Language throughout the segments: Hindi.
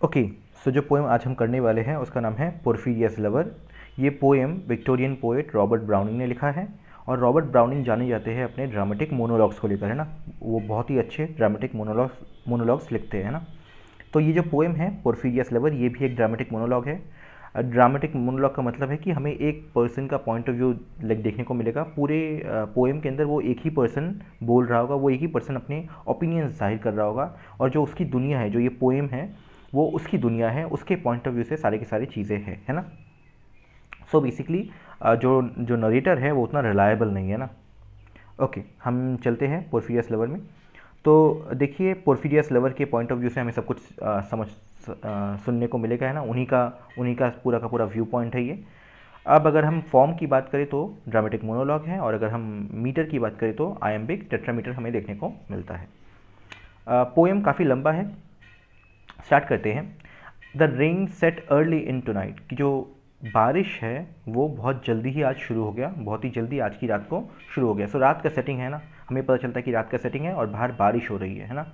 ओके, सो जो पोएम आज हम करने वाले हैं उसका नाम है पोर्फिरियस लवर। ये poem Victorian poet Robert browning ने लिखा है। और रॉबर्ट ब्राउनिंग जाने जाते हैं अपने ड्रामेटिक मोनोलॉग्स को लेकर, है ना। वो बहुत ही अच्छे ड्रामेटिक मोनोलॉग्स लिखते हैं ना। तो ये जो पोएम है पोर्फिरियस लवर, ये भी एक ड्रामेटिक मोनोलॉग है। ड्रामेटिक मोनोलॉग का मतलब है कि हमें एक पर्सन का पॉइंट ऑफ व्यू लाइक देखने को मिलेगा। पूरे पोएम के अंदर वो एक ही पर्सन बोल रहा होगा, वो एक ही पर्सन अपने ओपिनियंस जाहिर कर रहा होगा, और जो उसकी दुनिया है, जो ये पोएम है, वो उसकी दुनिया है, उसके पॉइंट ऑफ व्यू से सारी की सारी चीज़ें हैं, है ना। सो बेसिकली जो जो नरेटर है वो उतना रिलायबल नहीं है ना। ओके, हम चलते हैं पोर्फिरियस लवर में। तो देखिए, पोर्फिरियस लवर के पॉइंट ऑफ व्यू से हमें सब कुछ सुनने को मिलेगा, है ना। उन्हीं का पूरा व्यू पॉइंट है ये। अब अगर हम फॉर्म की बात करें तो ड्रामेटिक मोनोलॉग है, और अगर हम मीटर की बात करें तो आयम्बिक टेट्रामीटर हमें देखने को मिलता है। पोएम काफ़ी लंबा है। स्टार्ट करते हैं। The rain set early in tonight, कि जो बारिश है वो बहुत जल्दी ही आज शुरू हो गया, बहुत ही जल्दी आज की रात को शुरू हो गया। सो रात का सेटिंग है ना, हमें पता चलता है कि रात का सेटिंग है और बाहर बारिश हो रही है ना।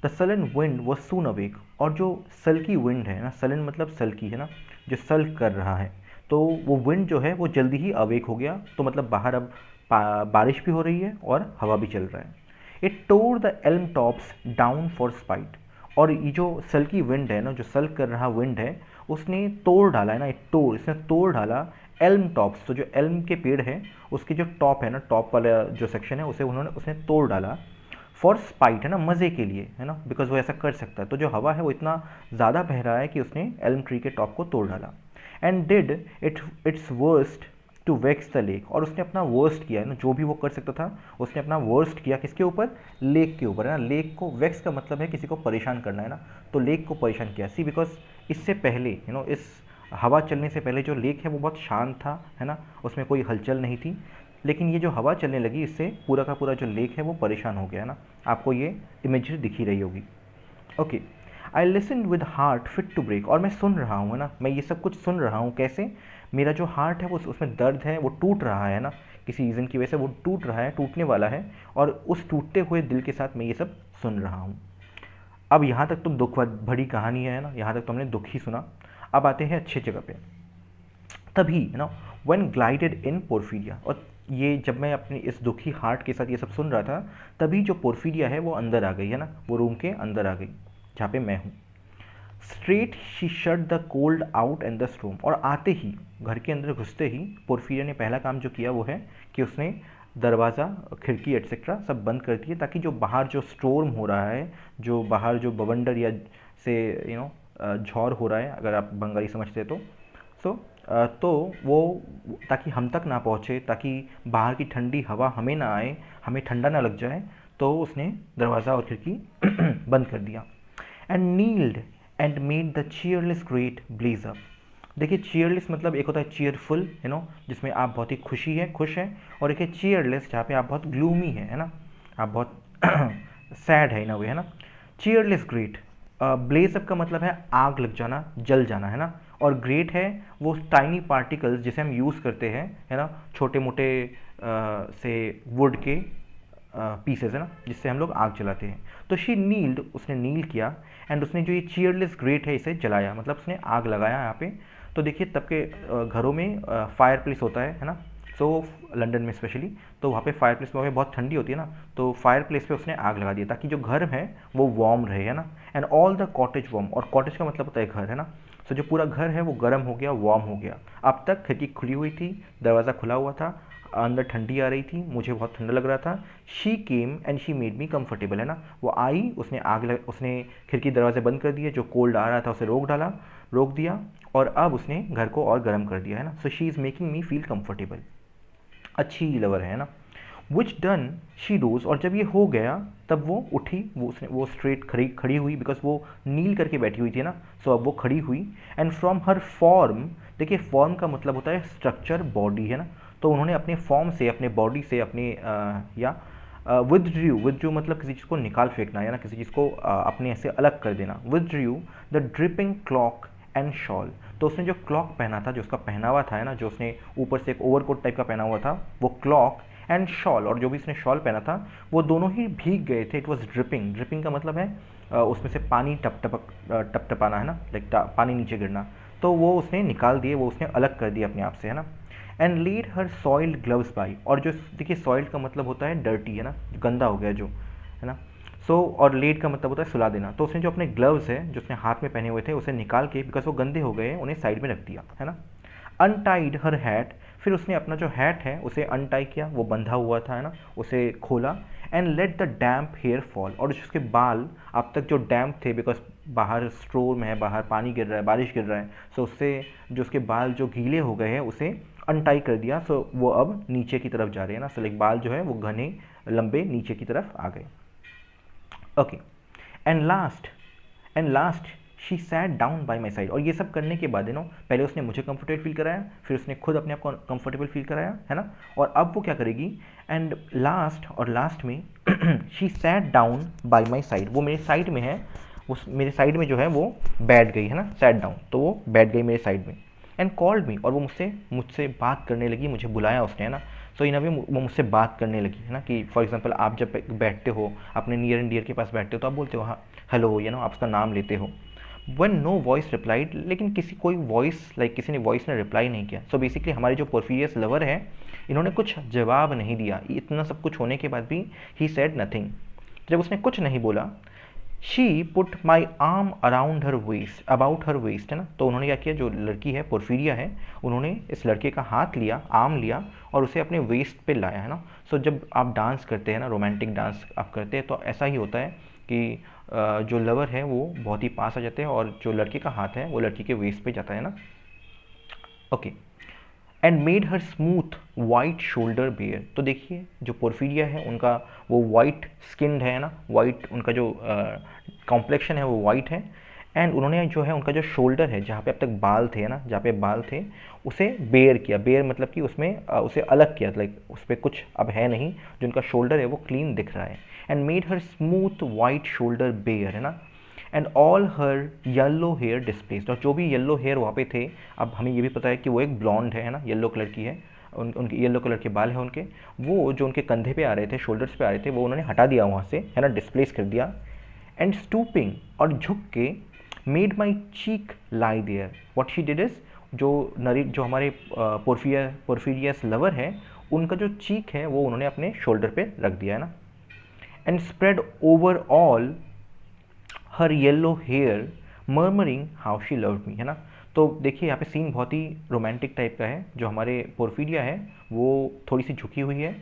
The sullen wind was soon awake, और जो सल्की विंड है ना, सलन मतलब सल्की है ना, जो सल्क कर रहा है, तो वो विंड जो है वो जल्दी ही अवेक हो गया। तो मतलब बाहर अब बारिश भी हो रही है और हवा भी चल रहा है। It tour the Elm tops down for spite, और ये जो सल्की विंड है ना, जो सल्क कर रहा विंड है, उसने तोड़ डाला है ना, इसने तोड़ डाला एल्म टॉप्स। तो जो एल्म के पेड़ है उसके जो टॉप है ना, टॉप वाला जो सेक्शन है उसे उसने तोड़ डाला। फॉर स्पाइट है ना, मज़े के लिए, है ना, बिकॉज वो ऐसा कर सकता है। तो जो हवा है वो इतना ज़्यादा बह रहा है कि उसने एल्म ट्री के टॉप को तोड़ डाला। And did its worst to vex the lake, और उसने अपना वर्स्ट किया है ना, जो भी वो कर सकता था उसने अपना वर्स्ट किया। किसके ऊपर? लेक के ऊपर, है ना। लेक को, वेक्स का मतलब है किसी को परेशान करना, है ना। तो लेक को परेशान किया। सी बिकॉज इससे पहले इस हवा चलने से पहले जो लेक है वो बहुत शांत था, है ना, उसमें कोई हलचल नहीं थी। लेकिन ये जो हवा चलने लगी, इससे पूरा का पूरा जो लेक है वो परेशान हो गया, है ना। आपको ये इमेज दिखी रही होगी। Okay, I listen with heart fit to break, और मैं सुन रहा हूँ, है ना, मैं ये सब कुछ सुन रहा हूँ। कैसे? मेरा जो हार्ट है वो, उसमें दर्द है, वो टूट रहा है ना, किसी रीज़न की वजह से वो टूट रहा है, टूटने वाला है, और उस टूटते हुए दिल के साथ मैं ये सब सुन रहा हूँ। अब यहाँ तक तो दुख भरी कहानी है ना, यहाँ तक तो हमने दुख ही सुना। अब आते हैं अच्छी जगह पे। तभी व्हेन ग्लाइडेड इन पोर्फिरिया, और ये जब मैं अपनी इस दुखी हार्ट के साथ ये सब सुन रहा था, तभी जो पोर्फिरिया है वो अंदर आ गई, है ना, वो रूम के अंदर आ गई जहाँ पे मैं हूँ। Straight she shut the cold out and the storm, और आते ही, घर के अंदर घुसते ही, पोर्फिरिया ने पहला काम जो किया वो है कि उसने दरवाज़ा, खिड़की एट्सेट्रा सब बंद कर दिए, ताकि जो बाहर जो स्टॉर्म हो रहा है, जो बाहर जो बवंडर या से झौर हो रहा है, अगर आप बंगाली समझते तो सो तो वो, ताकि हम तक ना पहुँचे, ताकि बाहर की ठंडी हवा हमें ना आए, हमें ठंडा ना लग जाए, तो उसने दरवाज़ा और खिड़की बंद कर दिया। And kneeled and made the cheerless great blaze up. देखिए, चीयरलेस मतलब एक होता है चीयरफुल, जिसमें आप बहुत ही खुश हैं, और एक है चीयरलेस जहाँ पे आप बहुत ग्लूमी है ना, आप बहुत सैड है ना, वे, है ना। चीयरलेस ग्रेट, ब्लेज अप का मतलब है आग लग जाना, जल जाना, है ना। और ग्रेट है वो टाइनी पार्टिकल्स जिसे हम यूज़ करते हैं, है ना, छोटे मोटे से वुड के पीसेस, है ना, जिससे हम लोग आग जलाते हैं। तो शी नील्ड, उसने नील किया, एंड उसने जो ये चीयरलेस ग्रेट है इसे जलाया, मतलब उसने आग लगाया यहाँ पे। तो देखिए, तब के घरों में फायर प्लेस होता है ना। सो लंदन में स्पेशली, तो वहाँ पे फायर प्लेस में बहुत ठंडी होती है ना, तो फायर प्लेस पे उसने आग लगा दिया ताकि जो घर है वो वार्म रहे, है ना। And all the cottage warm, और कॉटेज का मतलब होता है घर, है ना। सो जो पूरा घर है वो गर्म हो गया, वार्म हो गया। अब तक खिड़की खुली हुई थी, दरवाज़ा खुला हुआ था, अंदर ठंडी आ रही थी, मुझे बहुत ठंडा लग रहा था। She came and she made me comfortable, है ना। वो आई, उसने खिड़की दरवाजे बंद कर दिए, जो कोल्ड आ रहा था उसे रोक दिया, और अब उसने घर को और गर्म कर दिया, है ना। So she is making me feel comfortable. अच्छी लवर है ना। विच डन शी रोज, और जब ये हो गया तब वो उठी, वो स्ट्रेट खड़ी हुई, बिकॉज वो नील करके बैठी हुई थी ना। सो अब वो खड़ी हुई। एंड फ्रॉम हर फॉर्म, देखिए फॉर्म का मतलब होता है स्ट्रक्चर, बॉडी, है ना। तो उन्होंने अपने फॉर्म से, अपने बॉडी से, अपने या विदड्रू मतलब किसी चीज़ को निकाल फेंकना, या ना किसी चीज़ को अपने से अलग कर देना। Withdrew the dripping cloak and shawl, तो उसने जो क्लॉक पहना था, जो उसका पहनावा था, है ना, जो उसने ऊपर से एक ओवरकोट टाइप का पहना हुआ था, वो क्लॉक एंड शॉल, और जो भी उसने शॉल पहना था वो दोनों ही भीग गए थे। इट वॉज ड्रिपिंग, ड्रिपिंग का मतलब है उसमें से पानी टपटपाना है ना, लाइक पानी नीचे गिरना, तो वो उसने निकाल दिए, वो उसने अलग कर दिया अपने आप से, है ना। And laid her soiled gloves by, और जो देखिए सॉइल्ड का मतलब होता है डर्टी, है ना, गंदा हो गया जो, है ना। और लेड का मतलब होता है सुला देना, तो उसने जो अपने ग्लव्स है जो उसने हाथ में पहने हुए थे उसे निकाल के, बिकॉज वो गंदे हो गए, उन्हें साइड में रख दिया, है ना। अनटाइड हर हैट, फिर उसने अपना जो हैट है उसे अनटाई किया, वो बंधा हुआ था, है ना, उसे खोला। And let the damp hair fall, और उसके बाल अब तक जो डैम्प थे, बिकॉज बाहर स्टोर में है, बाहर पानी गिर रहा है, बारिश गिर रहा है, सो उससे जो उसके बाल जो गीले हो गए हैं उसे अनटाई कर दिया, सो वो अब नीचे की तरफ जा रहे हैं ना, सो लाइक बाल जो है वो घने लंबे नीचे की तरफ आ गए। Okay, and last she sat down by my side, और ये सब करने के बाद नो, पहले उसने मुझे कंफर्टेबल फील कराया, फिर उसने खुद अपने आप को कंफर्टेबल फील कराया, है ना, और अब वो क्या करेगी, एंड लास्ट में she sat down by my side, वो मेरे साइड में है, उस मेरे साइड में जो है वो बैठ गई, है ना, सैट डाउन, तो वो बैठ गई मेरे साइड में। एंड कॉल्ड मी, और वो मुझसे बात करने लगी, मुझे बुलाया उसने, है ना। सो इन अ वे वो मुझसे बात करने लगी, है ना, कि फॉर एग्जांपल आप जब बैठते हो अपने नियर एंड डियर के पास बैठते हो तो आप बोलते हो हाँ हेलो, यू नो, आप उसका नाम लेते हो। वन नो वॉइस रिप्लाइड, लेकिन किसी ने वॉइस ने रिप्लाई नहीं किया। सो बेसिकली हमारे जो पोर्फिरियस लवर है, इन्होंने कुछ जवाब नहीं दिया, इतना सब कुछ होने के बाद भी ही सेड नथिंग। जब उसने कुछ नहीं बोला, she put my arm about her waist, है ना, तो उन्होंने क्या किया, जो लड़की है पोर्फिरिया है, उन्होंने इस लड़के का हाथ लिया, आर्म लिया, और उसे अपने वेस्ट पे लाया, है ना। सो जब आप डांस करते हैं ना, रोमांटिक डांस आप करते हैं, तो ऐसा ही होता है कि जो लवर है वो बहुत ही पास आ जाते हैं, और जो लड़के का हाथ है वो लड़की के वेस्ट पे जाता है ना। Okay, and made her smooth white shoulder bare, तो देखिए जो पोर्फिरिया है उनका वो वाइट स्किन्ड है ना, वाइट उनका जो कॉम्प्लेक्शन है वो वाइट है। एंड उन्होंने जो है उनका जो शोल्डर है जहाँ पे अब तक बाल थे, ना, जहाँ पे बाल थे, उसे बेयर किया, बेयर मतलब कि उसमें उसे अलग किया, लाइक उस पर कुछ अब है नहीं, जो उनका शोल्डर है वो क्लीन दिख रहा है। And made her smooth white shoulder bare, है ना, and all her yellow hair displaced, और जो भी येलो हेयर वहाँ पे थे, अब हमें ये भी पता है कि वो एक ब्लॉन्ड है ना, येलो कलर की है, उनके येलो कलर के बाल हैं उनके, वो जो उनके कंधे पे आ रहे थे, शोल्डर्स पे आ रहे थे, वो उन्होंने हटा दिया वहाँ से, है ना, डिस्प्लेस कर दिया। एंड स्टूपिंग, और झुक के, made my cheek lie there, what she did is, जो हमारे पोर्फिरियस लवर है, उनका जो चीक है वो उन्होंने अपने शोल्डर पे रख दिया, है ना। And spread over all her yellow hair murmuring how she loved me, है ना। तो देखिए यहाँ पे सीन बहुत ही रोमांटिक टाइप का है, जो हमारे पोर्फिरिया है वो थोड़ी सी झुकी हुई है,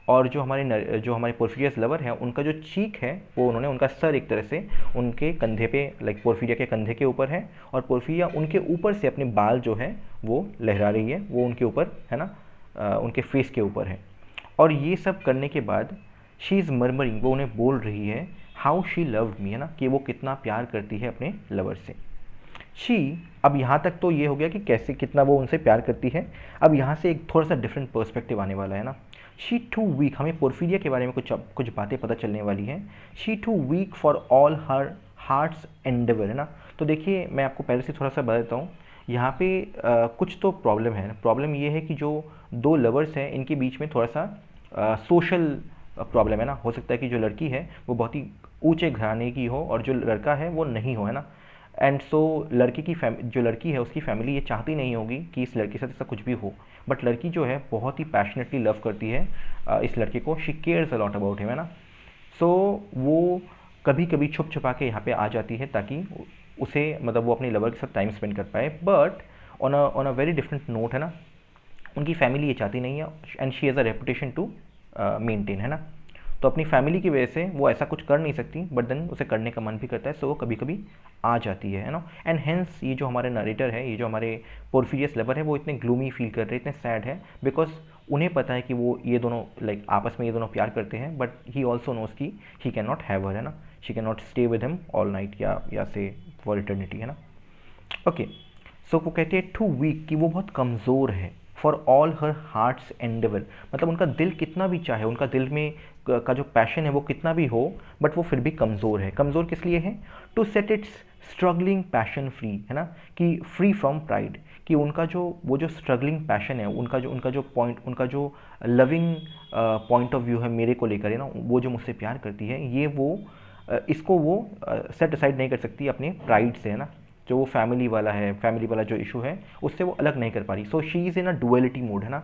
और जो हमारे पोर्फिरियस लवर है उनका जो चीक है वो उन्होंने, उनका सर एक तरह से उनके कंधे पे, लाइक पोर्फिरिया के कंधे के ऊपर है, और पोर्फिरिया उनके ऊपर से अपने बाल जो है वो लहरा रही है, वो उनके ऊपर, है ना, उनके फेस के ऊपर है। और ये सब करने के बाद शी इज़ मर्मरिंग, वो उन्हें बोल रही है हाउ शी लव्ड मी, है ना, कि वो कितना प्यार करती है अपने लवर से। शी, अब यहाँ तक तो ये हो गया कि कैसे कितना वो उनसे प्यार करती है। अब यहाँ से एक थोड़ा सा डिफरेंट पर्सपेक्टिव आने वाला है ना। शी टू वीक, हमें पोर्फिरिया के बारे में कुछ बातें पता चलने वाली हैं। She too weak for all her heart's endeavour, है ना। तो देखिए मैं आपको पहले से थोड़ा सा बता देता हूँ, यहाँ पे कुछ तो प्रॉब्लम है। प्रॉब्लम ये है कि जो दो लवर्स हैं इनके बीच में थोड़ा सा सोशल प्रॉब्लम है ना। हो सकता है कि जो लड़की है वो बहुत ही ऊंचे घराने की हो और जो लड़का है वो नहीं हो, है ना। एंड सो लड़की की जो लड़की है उसकी फैमिली ये चाहती नहीं होगी कि इस लड़के के साथ ऐसा कुछ भी हो, बट लड़की जो है बहुत ही पैशनेटली लव करती है इस लड़के को। She cares a lot about him, है ना। सो वो कभी कभी छुप छुपा के यहाँ पे आ जाती है ताकि उसे, मतलब वो अपने लवर के साथ टाइम स्पेंड कर पाए। But on a very different note, है ना, उनकी फैमिली ये चाहती नहीं है, and she has a reputation to maintain, है ना। तो अपनी फैमिली की वजह से वो ऐसा कुछ कर नहीं सकती, बट देन उसे करने का मन भी करता है, सो वो कभी कभी आ जाती है ना। एंड हेंस ये जो हमारे नरेटर है, ये जो हमारे पोर्फिरियस लवर है, वो इतने ग्लूमी फील कर रहे हैं, इतने सैड है, बिकॉज उन्हें पता है कि वो ये दोनों लाइक आपस में ये दोनों प्यार करते हैं, बट ही ऑल्सो नोज की he can not have her, है ना, she can not stay with him all night या से फॉर इटर्निटी, है ना। ओके, सो वो कहते हैं टू वीक, कि वो बहुत कमज़ोर है। For all her heart's Endeavour, मतलब उनका दिल कितना भी चाहे, उनका दिल में का जो पैशन है वो कितना भी हो, बट वो फिर भी कमज़ोर है। कमज़ोर किस लिए है? To set its struggling passion free, है ना, कि फ्री फ्रॉम प्राइड, कि उनका जो वो जो स्ट्रगलिंग पैशन है, उनका जो लविंग पॉइंट ऑफ व्यू है मेरे को लेकर, है ना, वो जो मुझसे प्यार करती है, ये वो इसको वो सेट असाइड नहीं कर सकती अपने प्राइड से, है ना, जो वो फैमिली वाला है, फैमिली वाला जो इशू है उससे वो अलग नहीं कर पा रही. So she is in a duality mode, है ना,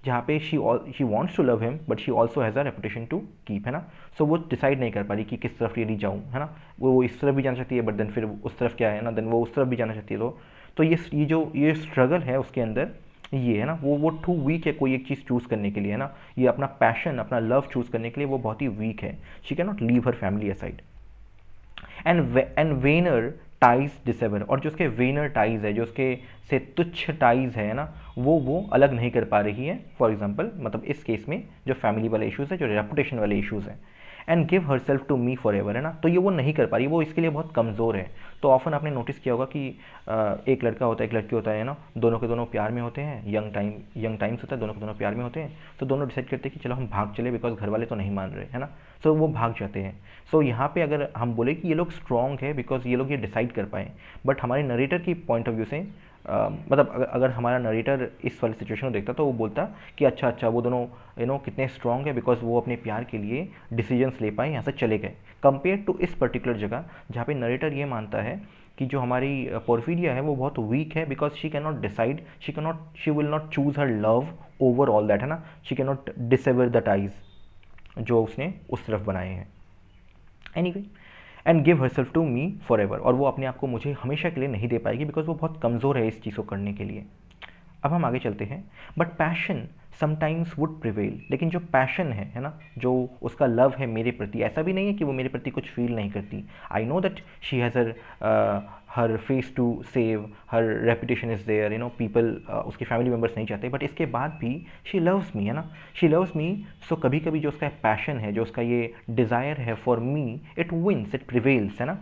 जहाँ पे she wants to love him but she also has a reputation to keep, है ना. सो वो डिसाइड नहीं कर पा रही कि किस तरफ रियली जाऊँ, है ना. वो इस तरफ भी जाना चाहती है बट देन फिर उस तरफ क्या है ना, देन वो उस तरफ भी जाना चाहती है. तो ये स्ट्रगल है उसके अंदर, ये है ना, वो टू वीक है कोई एक चीज़ चूज़ करने के लिए, है ना. ये अपना पैशन, अपना लव चूज़ करने के लिए वो बहुत ही वीक है. She can not leave her family aside. And wenner ties dissever, और जो उसके वेनर टाइज है, जो उसके से तुच्छ टाइज है ना, वो अलग नहीं कर पा रही है. फॉर एग्जाम्पल, मतलब इस केस में जो फैमिली वाले इशूज़ है, जो रेपुटेशन वाले इशूज़ हैं. And give herself to me forever, है ना, तो ये वो नहीं कर पा रही, वो इसके लिए बहुत कमज़ोर है. तो ऑफन आपने नोटिस किया होगा कि एक लड़का होता है, एक लड़की होता है ना, दोनों के दोनों प्यार में होते हैं, यंग टाइम्स होता है, दोनों के दोनों प्यार में होते हैं. तो दोनों डिसाइड करते हैं कि चलो हम भाग चले, बिकॉज घर वाले तो नहीं मान रहे, है ना. सो वो भाग जाते हैं. सो यहाँ पे अगर हम बोले कि ये लोग स्ट्रॉन्ग है बिकॉज ये लोग ये डिसाइड कर पाए, बट हमारे नरेटर की पॉइंट ऑफ व्यू से मतलब अगर हमारा नरेटर इस वाली सिचुएशन को देखता तो वो बोलता कि अच्छा वो दोनों कितने स्ट्रॉन्ग है बिकॉज वो अपने प्यार के लिए डिसीजंस ले पाए, यहाँ से चले गए, कंपेयर टू इस पर्टिकुलर जगह जहाँ पे नरेटर ये मानता है कि जो हमारी पोर्फिरिया है वो बहुत वीक है because she can not decide, she will not choose her love over all that, है ना. She can not dissever the ties जो उसने उस तरफ बनाए हैं. Anyway, and give herself to me forever, और वो अपने आप को मुझे हमेशा के लिए नहीं दे पाएगी बिकॉज वो बहुत कमज़ोर है इस चीज़ को करने के लिए. अब हम आगे चलते हैं. But passion sometimes would prevail, लेकिन जो पैशन है ना, जो उसका लव है मेरे प्रति, ऐसा भी नहीं है कि वो मेरे प्रति कुछ फील नहीं करती. I know that she has her face to save, her reputation is there, people, उसके फैमिली मेम्बर्स नहीं चाहते, बट इसके बाद भी शी लव्स मी, है ना, शी लव्स मी. सो कभी कभी जो उसका पैशन है, जो उसका ये डिज़ायर है for me, it wins, it prevails, है ना.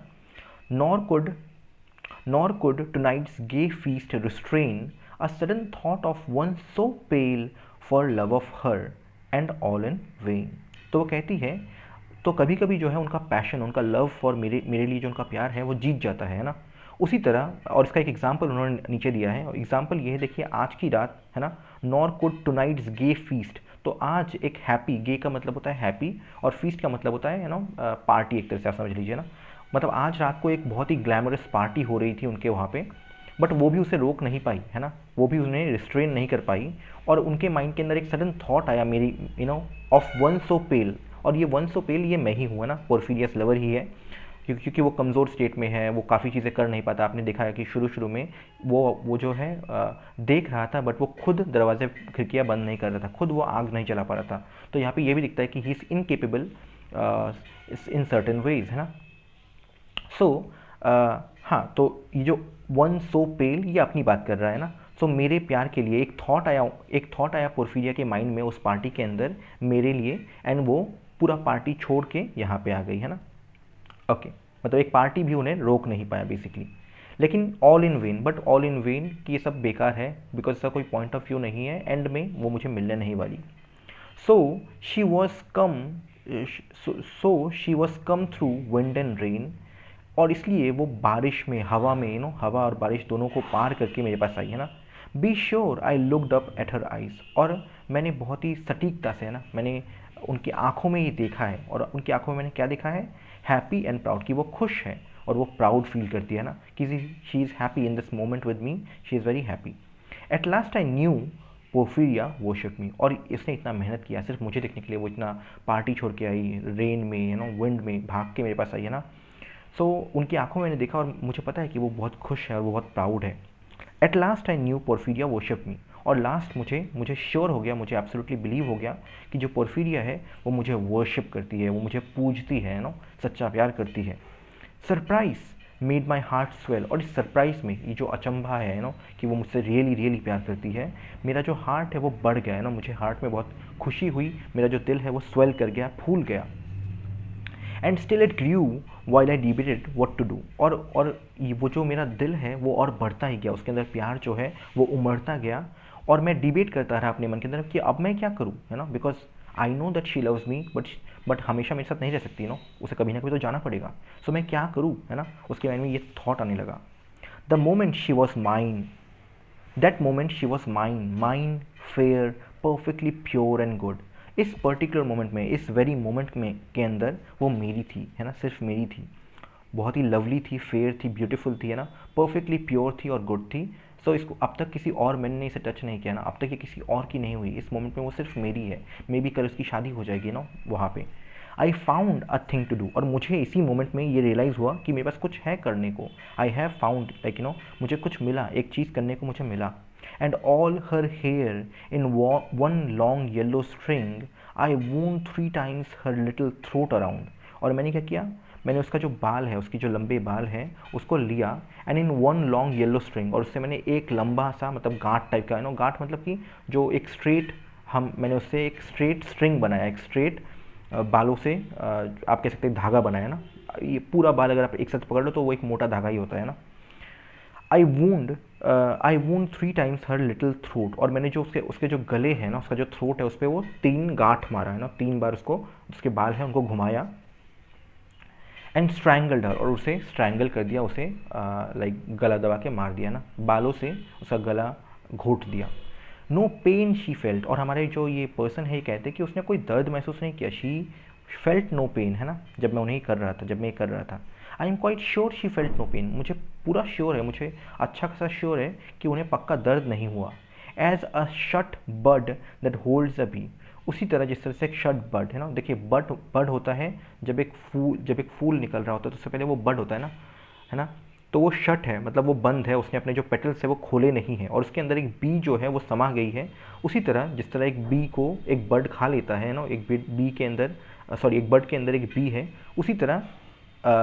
Nor could tonight's gay feast restrain a sudden thought of one so pale for love of her, and all in vain. तो वो कहती है, तो कभी कभी जो है उनका पैशन, उनका लव फॉर मेरे लिए जो उनका प्यार है वो जीत जाता है ना. उसी तरह, और इसका एक एग्जाम्पल उन्होंने नीचे दिया है, और एग्जाम्पल ये है, देखिए, आज की रात, है ना, nor could tonight's gay feast, तो आज एक हैप्पी, गे का मतलब होता है हैप्पी और फीस्ट का मतलब होता है पार्टी, एक तरह से आप समझ लीजिए ना. मतलब आज रात को एक बहुत ही ग्लैमरस पार्टी हो रही थी उनके वहाँ पे, बट वो भी उसे रोक नहीं पाई, है ना, वो भी उन्हें रिस्ट्रेन नहीं कर पाई. और उनके माइंड के अंदर एक सडन थॉट आया, मेरी ऑफ वन सो पेल, और ये वन सो पेल ये मैं ही हूँ, है ना, पोर्फिरियस लवर ही है, क्योंकि वो कमज़ोर स्टेट में है, वो काफ़ी चीज़ें कर नहीं पाता. आपने देखा है कि शुरू में वो जो है देख रहा था, बट वो खुद दरवाजे खिड़कियाँ बंद नहीं कर रहा था, खुद वो आग नहीं चला पा रहा था. तो यहाँ पे ये भी दिखता है कि he is incapable in certain veg, है ना. सो हाँ, तो ये जो वन सो पेल ये अपनी बात कर रहा है ना. सो मेरे प्यार के लिए एक थॉट आया पोर्फिरिया के माइंड में उस पार्टी के अंदर मेरे लिए, एंड वो पूरा पार्टी छोड़ के यहाँ पे आ गई, है ना. ओके, मतलब एक पार्टी भी उन्हें रोक नहीं पाया बेसिकली. लेकिन all in when, but all in when कि ये सब बेकार है बिकॉज इसका कोई पॉइंट ऑफ व्यू नहीं है, एंड में वो मुझे मिलने नहीं वाली. So she was come through wind and rain, और इसलिए वो बारिश में, हवा में, हवा और बारिश दोनों को पार करके मेरे पास आई, है ना. Be sure I looked up at her eyes, और मैंने बहुत ही सटीकता से, है ना, मैंने उनकी आंखों में ये देखा है, और उनकी आंखों में मैंने क्या देखा है, हैप्पी एंड प्राउड, कि वो खुश है और वो प्राउड फील करती है ना, कि she is happy in this moment with me, she is very happy. At last I knew Porphyria worship me, और इसने इतना मेहनत किया सिर्फ मुझे देखने के लिए, वो इतना पार्टी छोड़ के आई, रेन में, विंड में भाग के मेरे पास आई, है ना. सो उनकी आंखों में मैंने देखा और मुझे पता है कि वो बहुत खुश है और वो बहुत प्राउड है. At last I knew Porphyria worship me, और लास्ट मुझे श्योर हो गया, मुझे एब्सोल्युटली बिलीव हो गया कि जो पोर्फिरिया है वो मुझे वर्शिप करती है, वो मुझे पूजती है, सच्चा प्यार करती है. Surprise made my heart swell, और इस सरप्राइज में, ये जो अचंभा है कि वो मुझसे रियली प्यार करती है, मेरा जो हार्ट है वो बढ़ गया, है ना, मुझे हार्ट में बहुत खुशी हुई, मेरा जो दिल है वो स्वेल कर गया, फूल गया. And still it grew while I debated what to do, और वो जो मेरा दिल है वो और बढ़ता ही गया, उसके अंदर प्यार जो है वो उमड़ता गया, और मैं डिबेट करता रहा अपने मन के अंदर कि अब मैं क्या करूँ, है ना, because I know that she loves me, but हमेशा मेरे साथ नहीं रह सकती, उसे कभी ना कभी तो जाना पड़ेगा. सो मैं क्या करूँ, है ना, उसके माइंड में ये थॉट आने लगा. The moment she was mine, that moment she was mine, mine fair, perfectly pure and good. इस पर्टिकुलर मोमेंट में, इस वेरी मोमेंट में के अंदर वो मेरी थी, है ना, सिर्फ मेरी थी, बहुत ही लवली थी, फेयर थी, ब्यूटीफुल थी, है ना, परफेक्टली प्योर थी और गुड थी। सो इसको अब तक किसी और मैंने इसे टच नहीं किया ना, अब तक ये किसी और की नहीं हुई, इस मोमेंट में वो सिर्फ मेरी है। मे बी कल उसकी शादी हो जाएगी ना वहाँ पे। I found a thing to do, और मुझे इसी मोमेंट में ये रियलाइज़ हुआ कि मेरे पास कुछ है करने को। आई हैव फाउंड, लाइक मुझे कुछ मिला, एक चीज़ करने को मुझे मिला। And all her hair in one long yellow string, I wound 3 times her little throat around. और मैंने क्या किया, मैंने उसका जो बाल है, उसकी जो लंबे बाल हैं उसको लिया, and in one long yellow string, और उससे मैंने एक लंबा सा, मतलब गांठ टाइप का, गांठ मतलब कि जो एक स्ट्रेट, मैंने उससे एक स्ट्रेट स्ट्रिंग बनाया, एक स्ट्रेट बालों से आप कह सकते हैं धागा बनाया ना। ये पूरा बाल अगर आप एक साथ पकड़ लो तो वो एक मोटा धागा ही होता है ना। I wound 3 times her little throat, और मैंने जो उसके जो गले हैं ना, उसका जो थ्रोट है उस पर वो 3 गांठ मारा है ना, 3 बार उसको, उसके बाल हैं उनको घुमाया। एंड स्ट्रैंगल्ड हर, और उसे स्ट्रैंगल कर दिया, उसे लाइक गला दबा के मार दिया ना, बालों से उसका गला घोट दिया। नो पेन शी फेल्ट, और हमारे जो ये पर्सन है ये कहते हैं कि उसने कोई दर्द महसूस नहीं किया। शी फेल्ट नो पेन, है ना, जब मैं उन्हें कर रहा था, जब मैं कर रहा था। I am quite sure she felt no pain, मुझे पूरा श्योर है, मुझे अच्छा खासा श्योर है कि उन्हें पक्का दर्द नहीं हुआ। As a shut bud that holds a bee, उसी तरह जिस तरह से एक शट बड, है ना, देखिए बड बड होता है जब एक फूल निकल रहा होता है तो उससे पहले वो बड होता है ना, तो वो शट है, मतलब वो बंद है, उसने अपने जो पेटल्स है वो खोले नहीं है, और उसके अंदर एक बी जो है वो समा गई है। उसी तरह जिस तरह एक बी को एक बर्ड खा लेता है ना, एक बी के अंदर, सॉरी, एक बर्ड के अंदर एक बी है, उसी तरह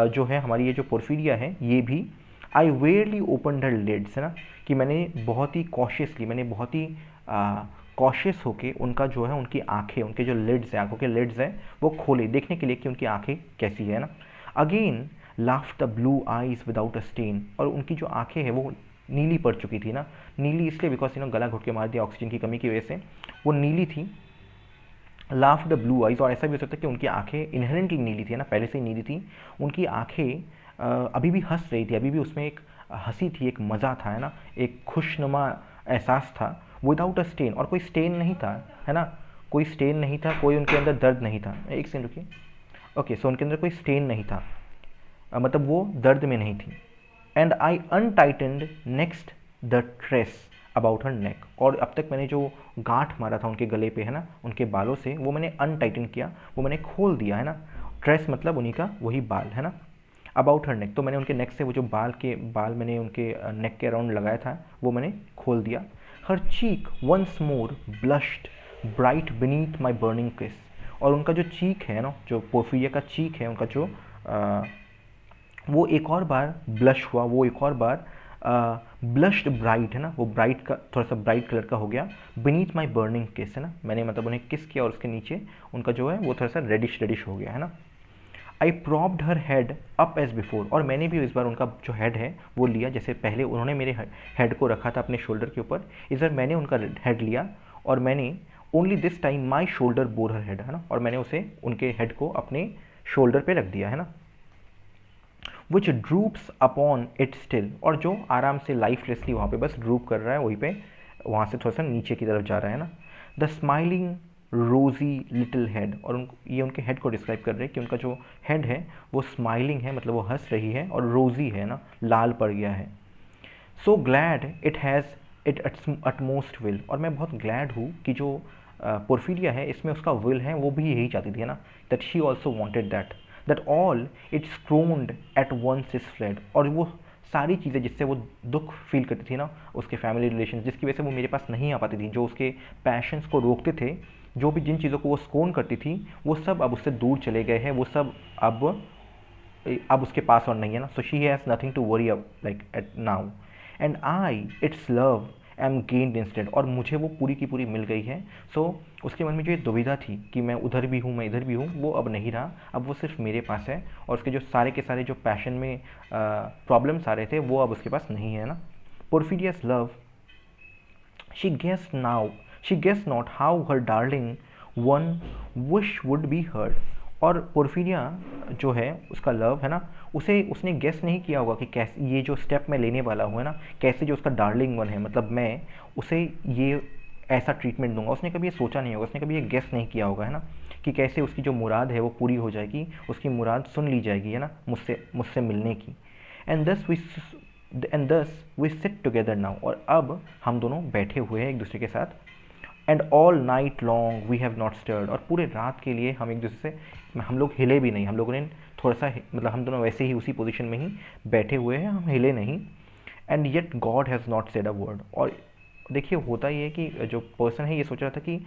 जो है हमारी ये जो पोर्फिरिया है ये भी। आई वेयरली ओपन हर लिड्स, है ना, कि मैंने बहुत ही कॉशियसली, मैंने बहुत ही कॉशियस होके उनका जो है, उनकी आंखें, उनके जो लिड्स हैं, आंखों के लिड्स हैं, वो खोले देखने के लिए कि उनकी आंखें कैसी है ना। Again laughed the blue eyes without a stain, और उनकी जो आंखें हैं वो नीली पड़ चुकी थी ना, नीली इसलिए बिकॉज गला घुट के मार दिया ऑक्सीजन की कमी की वजह से, वो नीली थी। लाफ्ट द ब्लू आईज, और ऐसा भी हो सकता है कि उनकी आंखें इनहेरेंटली नीली थी ना, पहले से ही नीली थी। उनकी आंखें अभी भी हंस रही थी, अभी भी उसमें एक हंसी थी, एक मज़ा था, है ना, एक खुशनुमा एहसास था। विदाउट अ स्टेन, और कोई स्टेन नहीं था, है ना, कोई स्टेन नहीं था, कोई उनके अंदर दर्द नहीं था। एक सेकंड रुकिए। ओके, सो उनके अंदर कोई स्टेन नहीं था, मतलब वो दर्द में नहीं थी। And I untightened next the tress about her neck, और अब तक मैंने जो गांठ मारा था उनके गले पे, है ना, उनके बालों से, वो मैंने अनटाइटन किया, वो मैंने खोल दिया, है ना। ट्रेस मतलब उन्हीं का वही बाल, है ना। अबाउट हर नेक, तो मैंने उनके नेक से वो जो बाल मैंने उनके नेक के अराउंड लगाया था वो मैंने खोल दिया। Her cheek once more blushed bright beneath my burning kiss, और उनका जो चीक है ना, जो पोर्फिरिया का चीक है, उनका जो वो एक और बार ब्लश हुआ, वो एक और बार ब्लश्ड ब्राइट, है ना, वो ब्राइट का थोड़ा सा ब्राइट कलर का हो गया। बीनीथ माई बर्निंग किस, है ना, मैंने मतलब उन्हें किस किया और उसके नीचे उनका जो है वो थोड़ा सा रेडिश हो गया, है ना। I propped her head up as before, और मैंने भी इस बार उनका जो हेड है वो लिया, जैसे पहले उन्होंने मेरे हेड को रखा था अपने शोल्डर के ऊपर, इस बार मैंने उनका हेड लिया, और मैंने only this time my shoulder bore her head, है ना, और मैंने उसे उनके हेड को अपने शोल्डर पे रख दिया, है ना। विच ड्रूप्स अपॉन इट स्टिल, और जो आराम से लाइफलेसली वहाँ पे बस ड्रूप कर रहा है, वहीं पे वहाँ से थोड़ा सा नीचे की तरफ जा रहा है ना। द स्माइलिंग रोजी लिटिल हेड, और ये उनके हेड को डिस्क्राइब कर रहे हैं कि उनका जो हेड है वो स्माइलिंग है, मतलब वो हंस रही है, और रोजी है ना, लाल पड़ गया है। So glad it has it utmost will, और मैं बहुत ग्लैड हूँ कि जो पोर्फिरिया है इसमें उसका विल है, वो भी यही चाहती थी, है ना, that she also wanted that all its scorned at once is fled, और वो सारी चीज़ें जिससे वो दुख फील करती थी ना, उसके फैमिली रिलेशन, जिसकी वजह से वो मेरे पास नहीं आ पाती थी, जो उसके पैशंस को रोकते थे, जो भी जिन चीज़ों को वो स्कोन करती थी, वो सब अब उससे दूर चले गए हैं, वो सब अब उसके पास और नहीं है ना। So she has nothing to worry like at now, and I its love am gained instant, और मुझे वो पूरी की पूरी मिल गई है। सो उसके मन में जो ये दुविधा थी कि मैं उधर भी हूँ, मैं इधर भी हूँ, वो अब नहीं रहा, अब वो सिर्फ मेरे पास है, और उसके जो सारे के सारे जो पैशन में प्रॉब्लम्स आ रहे थे वो अब उसके पास नहीं है ना। Porphyria's love, she guess not how her darling one wish would be heard, और पोर्फिरिया जो है उसका लव है ना, उसने गेस नहीं किया होगा कि कैसे ये जो स्टेप मैं लेने वाला हूँ, है ना, कैसे जो उसका डार्लिंग वन है, मतलब मैं उसे ये ऐसा ट्रीटमेंट दूंगा। उसने कभी ये सोचा नहीं होगा, उसने कभी ये गेस नहीं किया होगा, है ना, कि कैसे उसकी जो मुराद है वो पूरी हो जाएगी, उसकी मुराद सुन ली जाएगी, है ना, मुझसे मुझसे मिलने की। एंड दस वी सिट टुगेदर नाउ, और अब हम दोनों बैठे हुए हैं एक दूसरे के साथ। And all night long we have not stirred, और पूरे रात के लिए हम एक दूसरे से, हम लोग हिले भी नहीं, हम लोगों ने थोड़ा सा मतलब हम दोनों वैसे ही उसी पोजीशन में ही बैठे हुए हैं, हम हिले नहीं। And yet God has not said a word, और देखिए होता ये है कि जो पर्सन है ये सोच रहा था कि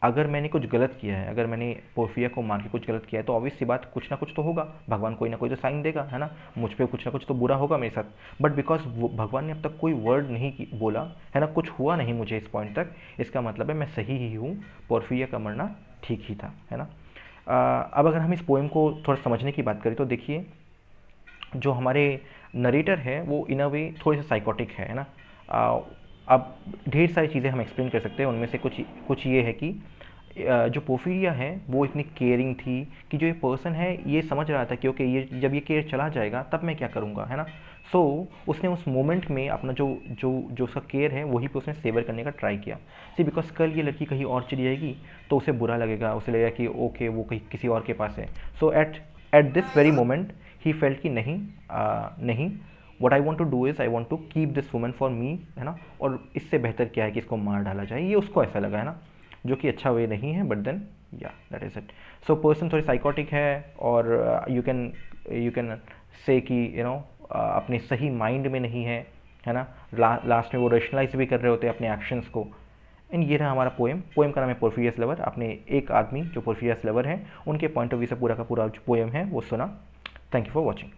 अगर मैंने कुछ गलत किया है, अगर मैंने पोर्फिया को मार के कुछ गलत किया है, तो ऑब्वियस सी बात कुछ ना कुछ तो होगा, भगवान कोई ना कोई तो साइन देगा, है ना, मुझ पे कुछ ना कुछ तो बुरा होगा मेरे साथ। बट बिकॉज भगवान ने अब तक कोई वर्ड नहीं बोला, है ना, कुछ हुआ नहीं मुझे इस पॉइंट तक, इसका मतलब है मैं सही ही हूँ, पोर्फिया का मरना ठीक ही था, है ना। अब अगर हम इस पोएम को थोड़ा समझने की बात करें तो देखिए, जो हमारे नरेटर है वो इन अ वे थोड़े से साइकोटिक है ना। अब ढेर सारी चीज़ें हम एक्सप्लेन कर सकते हैं, उनमें से कुछ ये है कि जो पोर्फिरिया है वो इतनी केयरिंग थी कि जो ये पर्सन है ये समझ रहा था कि ओके ये जब ये केयर चला जाएगा तब मैं क्या करूँगा, है ना। सो उसने उस मोमेंट में अपना जो जो जो उसका केयर है वही पे उसने सेवर करने का ट्राई किया। सी बिकॉज कल ये लड़की कहीं और चली जाएगी तो उसे बुरा लगेगा, उसे लगेगा कि ओके वो कहीं किसी और के पास है। So at this very moment he felt कि नहीं, नहीं, what I want to do is I want to keep this woman for me, है ना, और इससे बेहतर क्या है कि इसको मार डाला जाए, ये उसको ऐसा लगा, है ना, जो कि अच्छा वे नहीं है। बट देन या that is it. So person थोड़ी साइकोटिक है, और यू कैन से कि अपने सही माइंड में नहीं है ना, लास्ट में वो रेशनलाइज भी कर रहे होते हैं अपने एक्शंस को। एंड ये रहा हमारा पोएम का नाम है पोर्फिरियस लवर। आपने एक आदमी जो पोर्फिरियस लवर है उनके पॉइंट ऑफ व्यू से पूरा का पूरा जो पोएम है वो सुना। Thank you for watching.